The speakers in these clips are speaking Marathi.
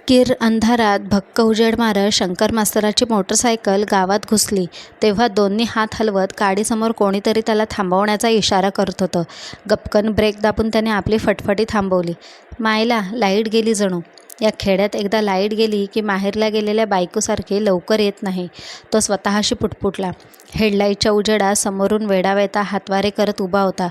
किर अंधारात भक्क उजेड मारत शंकर मास्तराची मोटरसायकल गावात घुसली तेव्हा दोन्ही हात हलवत गाडीसमोर कोणीतरी त्याला थांबवण्याचा इशारा करत होतं. गपकन ब्रेक दाबून त्याने आपली फटफटी थांबवली. मायला, लाईट गेली जणू. या खेड्यात एकदा लाईट गेली की माहेरला गेलेल्या बायकोसारखी लवकर येत नाही, तो स्वतःशी पुटपुटला. हेडलाईटच्या उजेडात समोरून वेडावेता हातवारे करत उभा होता.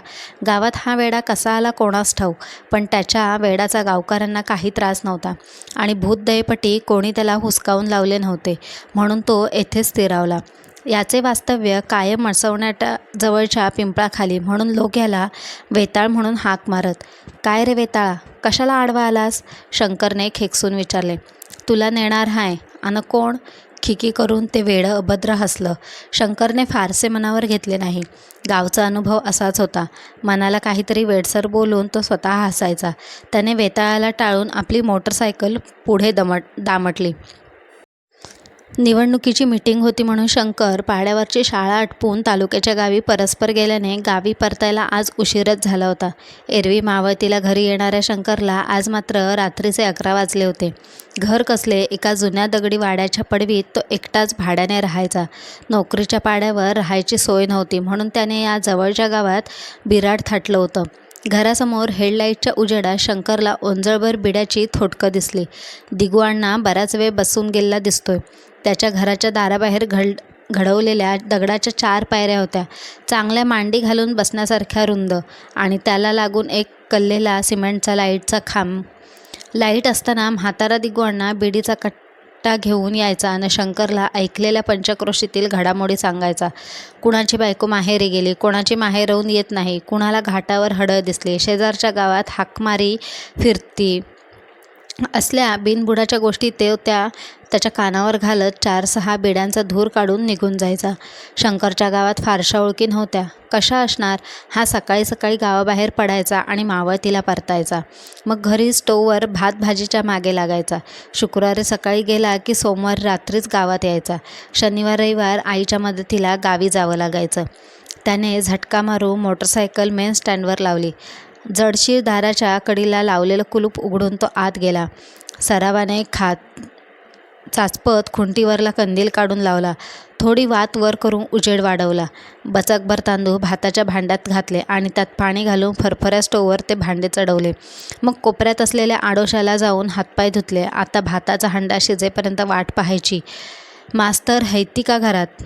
गावात हा वेडा कसा आला कोणास ठाऊक, पण त्याच्या वेडाचा गावकऱ्यांना काही त्रास नव्हता आणि भूतदयेपटी कोणी त्याला हुसकावून लावले नव्हते, म्हणून तो येथेच स्थिरावला. याचे वास्तव्य कायम मसवण्याच्या जवळच्या पिंपळाखाली, म्हणून लोक याला वेताळ म्हणून हाक मारत. काय रे वेताळा, कशाला आडवा आलास? शंकरने खेकसून विचारले. तुला नेणार हाय. अन कोण? खिकी करून ते वेडं अभद्र हसलं. शंकरने फारसे मनावर घेतले नाही. गावचा अनुभव असाच होता. मनाला काहीतरी वेडसर बोलून तो स्वतः हसायचा. त्याने वेताळाला टाळून आपली मोटरसायकल पुढे दामटली. निवडणुकीची मीटिंग होती म्हणून शंकर पाड्यावरची शाळा आटपून तालुक्याच्या गावी परस्पर गेल्याने गावी परतायला आज उशीरच झाला होता. एरवी मावळतीला घरी येणाऱ्या शंकरला आज मात्र रात्रीचे 11 वाजले होते. घर कसले, एका जुन्या दगडी वाड्याच्या पडवीत तो एकटाच भाड्याने राहायचा. नोकरीच्या पाड्यावर राहायची सोय नव्हती, म्हणून त्याने या जवळच्या गावात बिराड थाटलं होतं. घरासमोर हेडलाईटच्या उजेडात शंकरला ओंजळभर बिड्याची थोटकं दिसली. दिगू अण्णा बराच वेळ बसून गेलेला दिसतोय. त्याच्या घराच्या दाराबाहेर घडवलेल्या दगडाच्या 4 पायऱ्या होत्या, चांगल्या मांडी घालून बसण्यासारख्या रुंद, आणि त्याला लागून एक कल्लेला सिमेंटचा लाईटचा खांब. लाईट असताना म्हातारा दिगू अण्णा बिडीचा कट्टा घेऊन यायचा आणि शंकरला ऐकलेल्या पंचक्रोशीतील घडामोडी सांगायचा. कुणाची बायको माहेरी गेली, कोणाची माहेरहून येत नाही, कुणाला घाटावर हडळ दिसली, शेजारच्या गावात हाकमारी फिरती, असल्या बिनबुडाच्या गोष्टी तो त्याच्या कानावर घालत 4-6 बिड्यांचा धूर काढून निघून जायचा. शंकरच्या गावात फारशा ओळखी नव्हत्या. कशा असणार? हा सकाळी सकाळी गावाबाहेर पडायचा आणि मावळतीला परतायचा. मग घरी स्टोववर भात भाजीच्या मागे लागायचा. शुक्रवारी सकाळी गेला की सोमवारी रात्रीच गावात यायचा. शनिवार रविवार आईच्या मदतीला गावी जावं लागायचं. त्याने झटका मारून मोटरसायकल मेन स्टँडवर लावली. जडशीर दाराच्या कडीला लावलेलं कुलूप उघडून तो आत गेला. सरावाने चाचपत खुंटीवरला कंदील काढून लावला. थोडी वात वर करून उजेड वाढवला. बचकभर तांदूळ भाताच्या भांड्यात घातले आणि त्यात पाणी घालून फरफऱ्या स्टोववर ते भांडे चढवले. मग कोपऱ्यात असलेल्या आडोशाला जाऊन हातपाय धुतले. आता भाताचा हंडा शिजेपर्यंत वाट पाहायची. मास्तर हैती का घरात?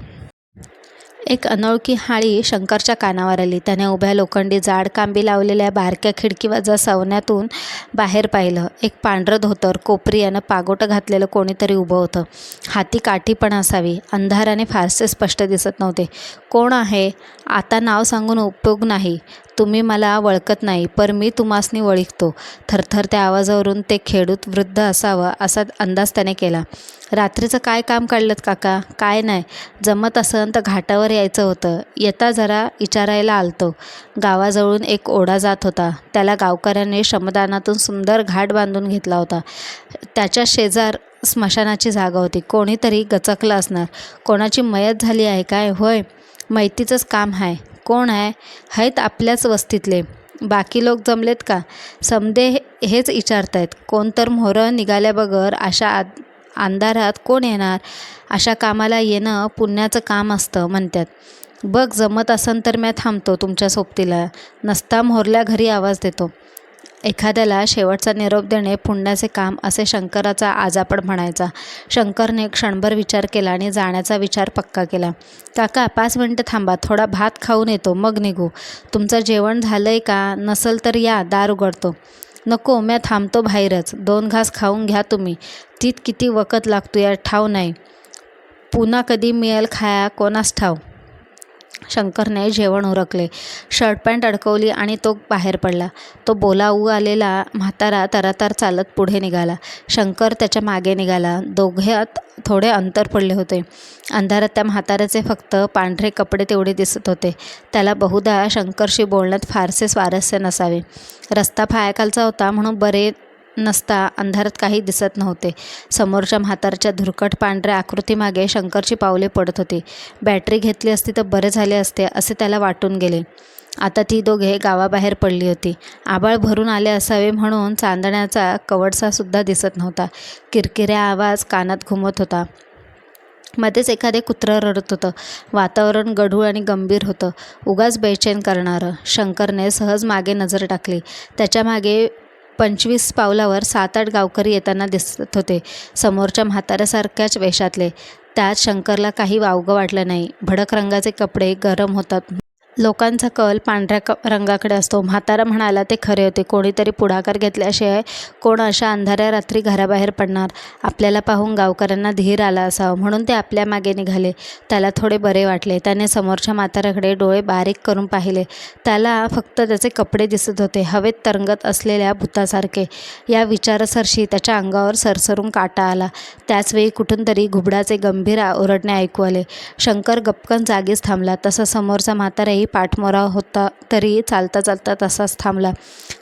एक अनोळखी हाळी शंकरच्या कानावर आली. त्याने उभ्या लोखंडी जाड कांबी लावलेल्या बारक्या खिडकीवजा सवण्यातून बाहेर पाहिलं. एक पांढरं धोतर, कोपरी यानं पागोटं घातलेलं कोणीतरी उभं होतं. हाती काठी पण असावी. अंधाराने फारसे स्पष्ट दिसत नव्हते. कोण आहे? आता नाव सांगून उपयोग नाही. तुम्ही मला वळखत नाही, पर मी तुम्हासनी वळखतो. थरथरत्या आवाजावरून ते खेडूत वृद्ध असावं असा अंदाज त्याने केला. रात्रीचं काय काम काढलं काका? काय नाही, जमत असन तर घाटावर यायचं होतं. येता जरा विचारायला आलतो. गावाजवळून एक ओढा जात होता. त्याला गावकऱ्यांनी श्रमदानातून सुंदर घाट बांधून घेतला होता. त्याच्या शेजार स्मशानाची जागा होती. कोणीतरी गचकलं असणार. कोणाची मयत झाली आहे काय? होय, मैतीचंच काम आहे. कोण आहे? आहेत आपल्याच वस्तीतले. बाकी लोक जमलेत का? समदे हेच विचारतायत. कोण तर मोहरं निघाल्या बगर अशा अंधारात कोण येणार? अशा कामाला येणं पुण्याचं काम असतं म्हणतात. बघ, जमत असन तर मी थांबतो तुमच्या सोबतीला. नसता मोहरल्या घरी आवाज देतो. एखाद्याला शेवटचा निरोप देणे पुण्याचे काम असे शंकराचा आजापड म्हणायचा. शंकरने क्षणभर विचार केला आणि जाण्याचा विचार पक्का केला. काका, 5 मिनटं थांबा, थोडा भात खाऊन येतो, मग निघू. तुमचं जेवण झालंय का? नसल तर या, दार उघडतो. नको, मी थांबतो बाहेरच. 2 घास खाऊन घ्या तुम्ही. तीत किती वखत लागतो या ठाव नाही. पुन्हा कधी मिळेल खाया कोणास ठाव. शंकरने जेवण उरकले, शर्ट पॅन्ट अडकवली आणि तो बाहेर पडला. तो बोलावू आलेला म्हातारा तरातार चालत पुढे निघाला. शंकर त्याच्या मागे निघाला. दोघ्यात थोडे अंतर पडले होते. अंधारात त्या म्हाताऱ्याचे फक्त पांढरे कपडे तेवढे दिसत होते. त्याला बहुधा शंकरशी बोलण्यात फारसे स्वारस्य नसावे. रस्ता फायाखालचा होता म्हणून बरे नसता अंधारात काही दिसत नव्हते. समोरच्या म्हातारच्या धुरकट पांढऱ्या आकृतीमागे शंकरची पावले पडत होती. बॅटरी घेतली असती तर बरे झाले असते असे त्याला वाटून गेले. आता ती दोघे गावाबाहेर पडली होती. आभाळ भरून आले असावे म्हणून चांदण्याचा कवडसासुद्धा दिसत नव्हता. किरकिऱ्या आवाज कानात घुमत होता. मध्येच एखादे कुत्रं रडत होतं. वातावरण गढूळ आणि गंभीर होतं, उगाच बेचैन करणारं. शंकरने सहज मागे नजर टाकली. त्याच्या मागे 25 पावलावर 7-8 गावकरी येताना दिसत होते, समोरच्या म्हाताऱ्यासारख्याच वेशातले. त्यात शंकरला काही वावगं वाटलं नाही. भडक रंगाचे कपडे गरम होतात. लोकांचा कल पांढऱ्या रंगाकडे असतो. म्हातारा म्हणाला ते खरे होते. कोणीतरी पुढाकार घेतल्याशिवाय कोण अशा अंधाऱ्या रात्री घराबाहेर पडणार? आपल्याला पाहून गावकऱ्यांना धीर आला असावा म्हणून ते आपल्या मागे निघाले. त्याला थोडे बरे वाटले. त्याने समोरच्या म्हाताऱ्याकडे डोळे बारीक करून पाहिले. त्याला फक्त त्याचे कपडे दिसत होते, हवेत तरंगत असलेल्या भुतासारखे. या विचारासरशी त्याच्या अंगावर सरसरून काटा आला. त्याचवेळी कुठून तरी घुबडाचे गंभीर ओरडणे ऐकू आले. शंकर गपकन जागीच थांबला. तसा समोरचा म्हाताराही पाठमोरा होता, तरी चालता चालता तसाच थांबला.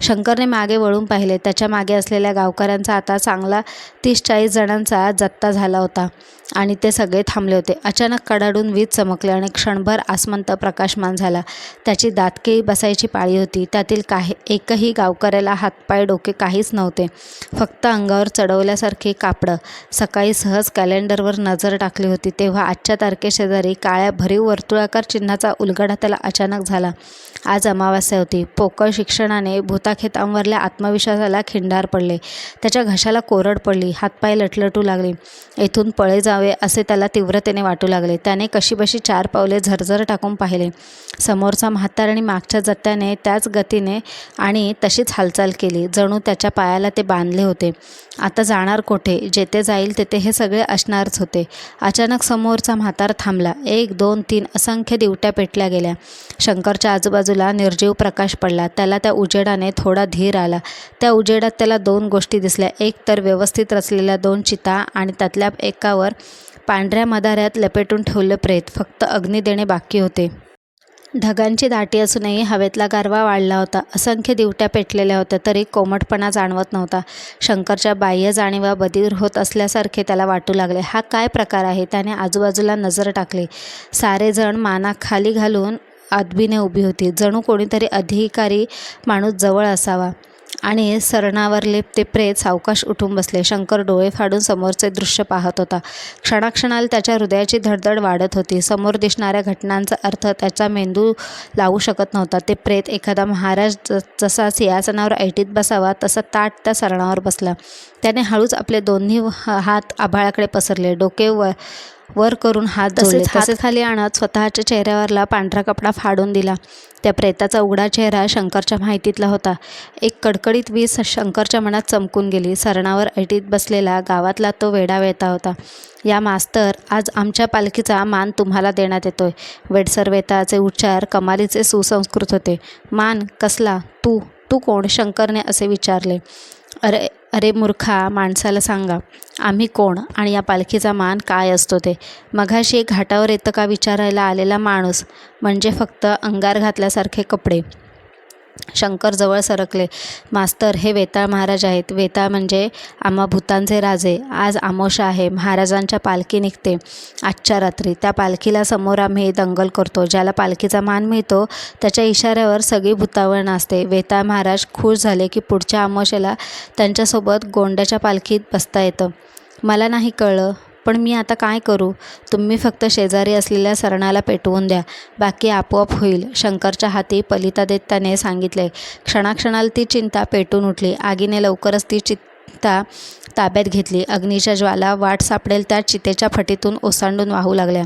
शंकरने मागे वळून पाहिले. त्याच्या मागे असलेल्या गावकऱ्यांचा आता चांगला 30-40 जणांचा जत्ता झाला होता आणि ते सगळे थांबले होते. अचानक कडाडून वीज चमकली आणि क्षणभर आसमंत प्रकाशमान झाला. त्याची दातकेळी बसायची पाळी होती. त्यातील एकही गावकऱ्याला हातपाय डोके काहीच नव्हते, फक्त अंगावर चढवल्यासारखी कापडं. सकाळी सहज कॅलेंडरवर नजर टाकली होती तेव्हा आजच्या तारखेशेजारी काळ्या भरीव वर्तुळाकार चिन्हाचा उलगडा त्याला अचानक झाला. आज अमावास्या होती. पोकळ शिक्षणाने भूताखेतांवरल्या आत्मविश्वासाला खिंडार पडले. त्याच्या घशाला कोरड पडली. हातपाय लटलटू लागले. येथून पळे जावे असे त्याला तीव्रतेने वाटू लागले. त्याने कशीबशी 4 पावले झरझर टाकून पाहिले. समोरचा म्हातारा आणि मागच्या जत्त्याने त्याच गतीने आणि तशीच हालचाल केली, जणू त्याच्या पायाला ते बांधले होते. आता जाणार कोठे? जेथे जाईल तेथे हे सगळे असणारच होते. अचानक समोरचा म्हातारा थांबला. 1, 2, 3 असंख्य दिवट्या पेटल्या गेल्या. शंकरच्या आजूबाजूला निर्जीव प्रकाश पडला. त्याला त्या उजेडाने थोडा धीर आला. त्या उजेडात त्याला 2 गोष्टी दिसल्या. एक तर व्यवस्थित रचलेल्या 2 चिता आणि त्यातल्या एकावर पांढऱ्या मधाऱ्यात लपेटून ठेवले प्रेत. फक्त अग्नी देणे बाकी होते. ढगांची दाटी असूनही हवेतला गारवा वाढला होता. असंख्य दिवट्या पेटलेल्या होत्या तरी कोमटपणा जाणवत नव्हता. शंकरच्या बाह्य जाणीवा बधीर होत असल्यासारखे त्याला वाटू लागले. हा काय प्रकार आहे? त्याने आजूबाजूला नजर टाकली. सारेजण माना खाली घालून अदबीने उभी होती, जणू कोणीतरी अधिकारी माणूस जवळ असावा. आणि सरणावरले ते प्रेत सावकाश उठून बसले. शंकर डोळे फाडून समोरचे दृश्य पाहत होता. क्षणाक्षणाला त्याच्या हृदयाची धडधड वाढत होती. समोर दिसणाऱ्या घटनांचा अर्थ त्याचा मेंदू लावू शकत नव्हता. ते प्रेत एखादा महाराज जसा सिंहासनावर ऐटीत बसावा तसा ताठ त्या सरणावर बसला. त्याने हळूच आपले दोन्ही हात आभाळाकडे पसरले. डोके वर करून हात धरले. हात खाली आणत स्वतःच्या चेहऱ्यावरला पांढरा कपडा फाडून दिला. त्या प्रेताचा उघडा चेहरा शंकरच्या माहितीतला होता. एक कडकडीत वीज शंकरच्या मनात चमकून गेली. सरणावर ऐटीत बसलेला गावातला तो वेडा वेता होता. या मास्तर, आज आमच्या पालखीचा मान तुम्हाला देण्यात येतोय. वेडसर वेताचे उच्चार कमालीचे सुसंस्कृत होते. मान कसला? तू कोण? शंकरने असे विचारले. अरे मूर्खा माणसाला सांगा, आम्ही कोण आणि या पालखीचा मान काय असतो ते. मघाशी एक घाटावर येतं का विचारायला आलेला माणूस, म्हणजे फक्त अंगार घातल्यासारखे कपडे. शंकर जवळ सरकले. मास्तर, हे वेताळ महाराज आहेत. वेताळ म्हणजे आम्हा भूतांचे राजे. आज आमोशा आहे. महाराजांच्या पालखी निघते आजच्या रात्री. त्या पालखीला समोर आम्ही दंगल करतो. ज्याला पालखीचा मान मिळतो त्याच्या इशाऱ्यावर सगळी भूतावळ नाचते. वेताळ महाराज खुश झाले की पुढच्या आमोशेला त्यांच्यासोबत गोंड्याच्या पालखीत बसता येतं. मला नाही कळलं, पण मी आता काय करू? तुम्ही फक्त शेजारी असलेल्या सरणाला पेटवून द्या, बाकी आपोआप होईल. शंकरच्या हाती पलिता देत त्याने सांगितले. क्षणाक्षणाला ती चिंता पेटून उठली. आगीने लवकरच ती चिंता ताब्यात घेतली. अग्नीच्या ज्वाला वाट सापडेल त्या चितेच्या फटीतून ओसांडून वाहू लागल्या.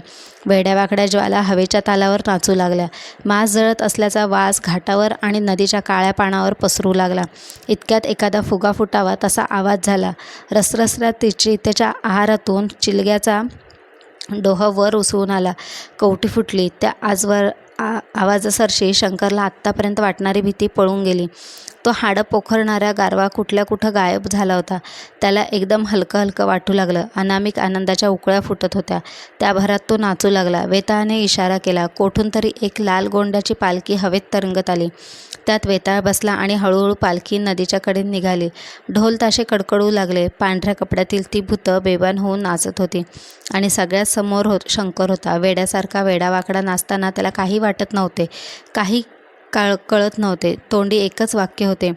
वेड्यावाकड्या ज्वाला हवेच्या तालावर नाचू लागल्या. मांस जळत असल्याचा वास घाटावर आणि नदीच्या काळ्या पाण्यावर पसरू लागला. इतक्यात एखादा फुगा फुटावा तसा आवाज झाला. रसरसऱ्या चितेच्या आहारातून चिलग्याचा डोह वर उसळून आला. कवटी फुटली. त्या आवाजासरशी शंकरला आत्तापर्यंत वाटणारी भीती पळून गेली. तो हाडं पोखरणाऱ्या गारवा कुठल्या कुठं गायब झाला होता. त्याला एकदम हलकं हलकं वाटू लागलं. अनामिक आनंदाच्या उकळ्या फुटत होत्या. त्या भरात तो नाचू लागला. वेताळाने इशारा केला. कोठून तरी एक लाल गोंड्याची पालखी हवेत तरंगत आली. त्यात वेताळ बसला आणि हळूहळू पालखी नदीच्या कडेने निघाली. ढोल ताशे कडकडू लागले. पांढऱ्या कपड्यातील ती भूतं बेभान होऊन नाचत होती आणि सगळ्यात समोर शंकर होता. वेड्यासारखा वेडावाकडा नाचताना त्याला काही वाटत नव्हते. कळत नव्हते. तोंडी एकच वाक्य होते,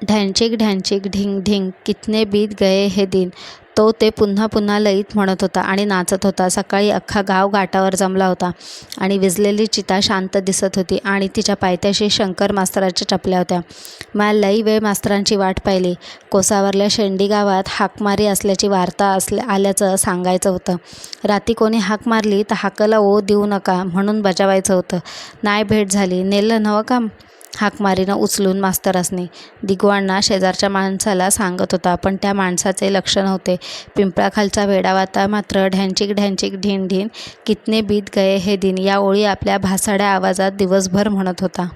ढॅंचिक ढॅंचिक ढिंग ढिंग कितने बीत गए हे दिन. तो ते पुन्हा पुन्हा लयीत म्हणत होता आणि नाचत होता. सकाळी अख्खा गाव घाटावर जमला होता आणि विझलेली चिता शांत दिसत होती आणि तिच्या पायथ्याशी शंकर मास्तराच्या टपल्या होत्या. मला लई वेळ मास्तरांची वाट पाहिली. कोसावरल्या शेंडी गावात हाकमारी असल्याची वार्ता आल्याचं सांगायचं होतं. रात्री कोणी हाक मारली तर हाकला ओ देऊ नका म्हणून बजावायचं होतं. नाही भेट झाली, नेलं नवं का हाकमारीनं उचलून मास्तरासनी. दिगवाणा शेजारच्या माणसाला सांगत होता, पण त्या माणसाचे लक्ष नव्हते. पिंपळाखालचा वेडावाता मात्र ढॅंचिक ढॅंचिक ढिन ढिन कितने बीत गए हे दिन या ओळी आपल्या भासाड्या आवाजात दिवसभर म्हणत होता.